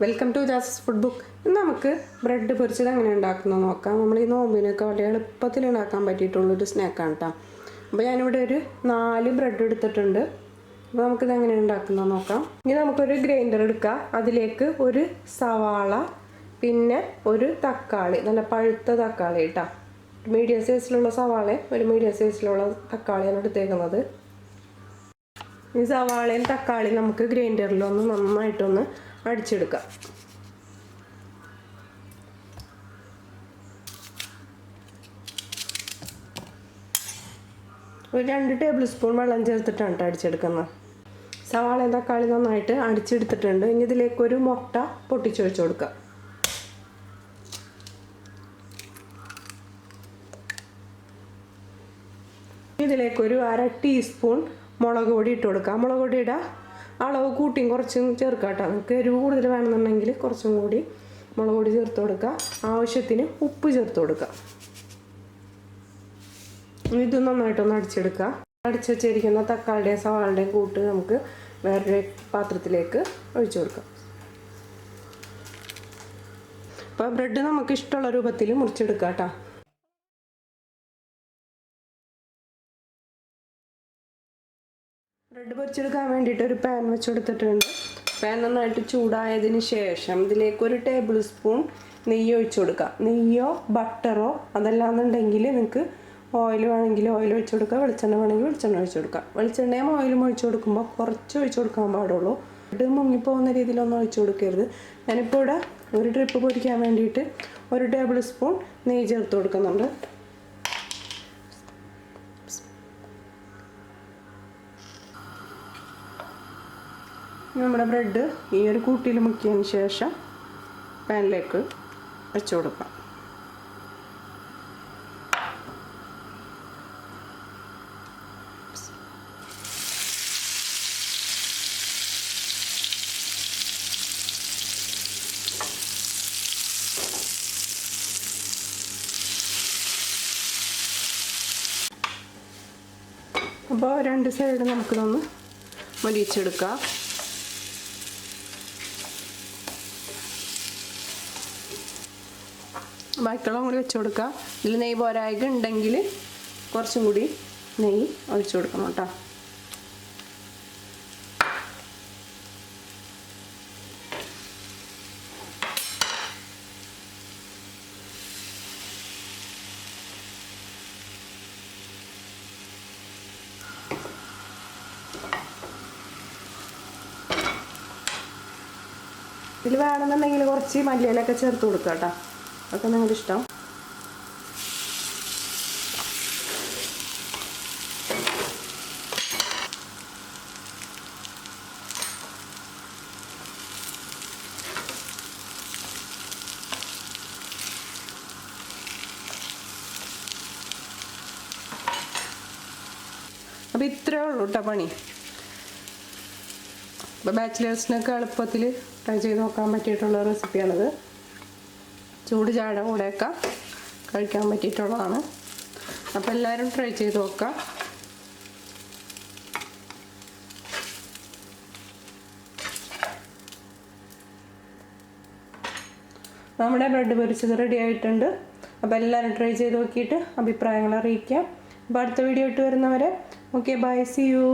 Welcome to ജാസസ് food book. ഇന്ന് നമുക്ക് ബ്രെഡ് പൊരിച്ചത് എങ്ങനെ ഉണ്ടാക്കുന്നത് നോക്കാം. നമ്മൾ ഈ നോമ്പിനൊക്കെ വളരെ എളുപ്പത്തിൽ ഉണ്ടാക്കാൻ പറ്റിയിട്ടുള്ളൊരു സ്നാക്കാണ് കേട്ടോ. അപ്പോൾ ഞാനിവിടെ ഒരു 4 ബ്രെഡ് എടുത്തിട്ടുണ്ട്. അപ്പോൾ നമുക്കിത് എങ്ങനെ ഉണ്ടാക്കുന്നത് നോക്കാം. ഇനി നമുക്കൊരു ഗ്രൈൻഡർ എടുക്കാം. അതിലേക്ക് ഒരു സവാള, പിന്നെ ഒരു തക്കാളി, നല്ല പഴുത്ത തക്കാളി കേട്ടോ. മീഡിയം സൈസിലുള്ള സവാള, ഒരു മീഡിയം സൈസിലുള്ള തക്കാളിയാണ് എടുത്തേക്കുന്നത്. ഈ സവാളയും തക്കാളിയും നമുക്ക് ഗ്രൈൻഡറിലൊന്ന് നന്നായിട്ടൊന്ന് അടിച്ചെടുക്കാം. ഒരു 2 ടേബിൾ സ്പൂൺ വെള്ളം ചേർത്തിട്ടാണ് അടിച്ചെടുക്കുന്നത്. സവാളയും തക്കാളി നന്നായിട്ട് അടിച്ചെടുത്തിട്ടുണ്ട്. ഇനി ഇതിലേക്ക് ഒരു മുട്ട പൊട്ടിച്ചൊഴിച്ച് കൊടുക്കാം. ഇതിലേക്കൊരു 1/2 ടീസ്പൂൺ മുളക് പൊടി ഇട്ട് കൊടുക്കാം. മുളക് പൊടിയുടെ അളവ് കൂട്ടിയും കുറച്ചും ചേർക്കാം കേട്ടോ. നമുക്ക് എരിവ് കൂടുതൽ വേണമെന്നുണ്ടെങ്കിൽ കുറച്ചും കൂടി മുളക് പൊടി ചേർത്ത് കൊടുക്കുക. ആവശ്യത്തിന് ഉപ്പ് ചേർത്ത് കൊടുക്കുക. ഇത് നന്നായിട്ടൊന്ന് അടിച്ചെടുക്കുക. അടിച്ച് വെച്ചിരിക്കുന്ന തക്കാളിയുടെയും സവാളയുടെയും കൂട്ട് നമുക്ക് വേറൊരു പാത്രത്തിലേക്ക് ഒഴിച്ചു കൊടുക്കാം. അപ്പോൾ ബ്രെഡ് നമുക്ക് ഇഷ്ടമുള്ള രൂപത്തിൽ മുറിച്ചെടുക്കാം കേട്ടോ. ബ്രെഡ് പൊരിച്ചെടുക്കാൻ വേണ്ടിയിട്ട് ഒരു പാൻ വെച്ച് കൊടുത്തിട്ടുണ്ട്. പാൻ നന്നായിട്ട് ചൂടായതിന് ശേഷം ഇതിലേക്ക് 1 ടേബിൾ സ്പൂൺ നെയ്യ് ഒഴിച്ചു കൊടുക്കുക. നെയ്യോ ബട്ടറോ അതല്ലാന്നുണ്ടെങ്കിൽ നിങ്ങൾക്ക് ഓയിൽ വേണമെങ്കിൽ ഓയിൽ ഒഴിച്ചു കൊടുക്കുക, വെളിച്ചെണ്ണ വേണമെങ്കിൽ വെളിച്ചെണ്ണ ഒഴിച്ചു കൊടുക്കുക. വെളിച്ചെണ്ണയും ഓയിലും ഒഴിച്ചു കൊടുക്കുമ്പോൾ കുറച്ച് ഒഴിച്ചു കൊടുക്കാൻ പാടുള്ളൂ. ബ്രെഡ് മുങ്ങിപ്പോകുന്ന രീതിയിലൊന്നും ഒഴിച്ചു കൊടുക്കരുത്. ഞാനിപ്പോൾ ഇവിടെ ഒരു ട്രിപ്പ് പൊരിക്കാൻ വേണ്ടിയിട്ട് 1 ടേബിൾ സ്പൂൺ നെയ്യ് ചേർത്ത് കൊടുക്കുന്നുണ്ട്. നമ്മുടെ ബ്രെഡ് ഈ ഒരു കൂട്ടിയിൽ മുക്കിയതിന് ശേഷം പാനിലേക്ക് വെച്ച് കൊടുക്കാം. അപ്പോൾ 2 സൈഡ് നമുക്കിതൊന്ന് മൊരിച്ചെടുക്കാം. ബാക്കിയുള്ള കൂടി വെച്ച് കൊടുക്കുക. ഇതിൽ നെയ്യ് പോരായ്ക ഉണ്ടെങ്കിൽ കുറച്ചും കൂടി നെയ്യ് ഒഴിച്ചു കൊടുക്കണം കേട്ടോ. ഇതിൽ വേണമെന്നുണ്ടെങ്കിൽ കുറച്ച് മല്ലിയിലൊക്കെ ചേർത്ത് കൊടുക്കുക കേട്ടോ. അതൊക്കെ നിങ്ങളുടെ ഇഷ്ടം. അപ്പോൾ ഇത്രയേ ഉള്ളൂ കേട്ടോ പണി. അപ്പോൾ ബാച്ചിലേഴ്സിനൊക്കെ എളുപ്പത്തിൽ ട്രൈ ചെയ്ത് നോക്കാൻ പറ്റിയിട്ടുള്ള റെസിപ്പിയാണിത്. ചൂട് ചായ കൂടെയൊക്കെ കഴിക്കാൻ പറ്റിയിട്ടുള്ളതാണ്. അപ്പോൾ എല്ലാവരും ട്രൈ ചെയ്ത് നോക്കുക. നമ്മുടെ ബ്രെഡ് പൊരിച്ചത് റെഡി ആയിട്ടുണ്ട്. അപ്പോൾ എല്ലാവരും ട്രൈ ചെയ്ത് നോക്കിയിട്ട് അഭിപ്രായങ്ങൾ അറിയിക്കാം. അപ്പോൾ അടുത്ത വീഡിയോ ഇട്ട് വരുന്നവരെ ഓക്കെ, ബൈ, സി യു.